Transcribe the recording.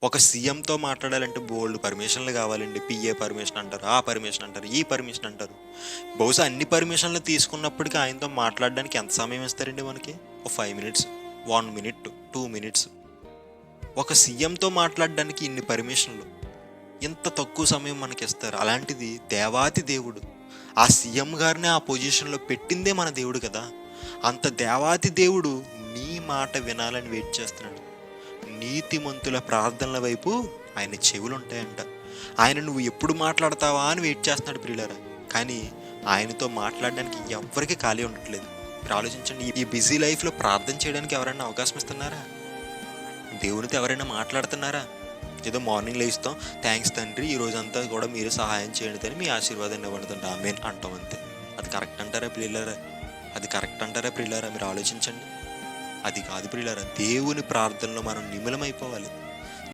ఒక సీఎంతో మాట్లాడాలంటే బోల్డ్ పర్మిషన్లు కావాలండి. పిఏ పర్మిషన్ అంటారు, ఆ పర్మిషన్ అంటారు, ఈ పర్మిషన్ అంటారు. బహుశా అన్ని పర్మిషన్లు తీసుకున్నప్పటికీ ఆయనతో మాట్లాడడానికి ఎంత సమయం ఇస్తారండి మనకి? ఒక 5 మినిట్స్, 1 మినిట్, 2 మినిట్స్. ఒక సీఎంతో మాట్లాడడానికి ఇన్ని పర్మిషన్లు, ఇంత తక్కువ సమయం మనకిస్తారు. అలాంటిది దేవాతి దేవుడు, ఆ సీఎం గారిని ఆ పొజిషన్లో పెట్టిందే మన దేవుడు కదా! అంత దేవాతి దేవుడు నీ మాట వినాలని వెయిట్ చేస్తున్నాడు. నీతిమంతుల ప్రార్థనల వైపు ఆయన చెవులుంటాయంట. ఆయన నువ్వు ఎప్పుడు మాట్లాడతావా అని వెయిట్ చేస్తున్నాడు ప్రియులారా. కానీ ఆయనతో మాట్లాడడానికి ఎవ్వరికీ ఖాళీ ఉండట్లేదు. మీరు ఆలోచించండి, ఈ బిజీ లైఫ్లో ప్రార్థన చేయడానికి ఎవరైనా అవకాశం ఇస్తున్నారా? దేవునితో ఎవరైనా మాట్లాడుతున్నారా? ఏదో మార్నింగ్ లేస్తాం, థ్యాంక్స్ తండ్రి ఈ రోజంతా కూడా మీరు సహాయం చేయండి అని మీ ఆశీర్వాదాన్ని ఇవ్వడండి ఆమేన్ అంటాం అంతే. అది కరెక్ట్ అంటారా ప్రియులారా? అది కరెక్ట్ అంటారా ప్రియులారా? మీరు ఆలోచించండి. అది కాదు ప్రియులారా, దేవుని ప్రార్థనలో మనం నిమలమైపోవాలి.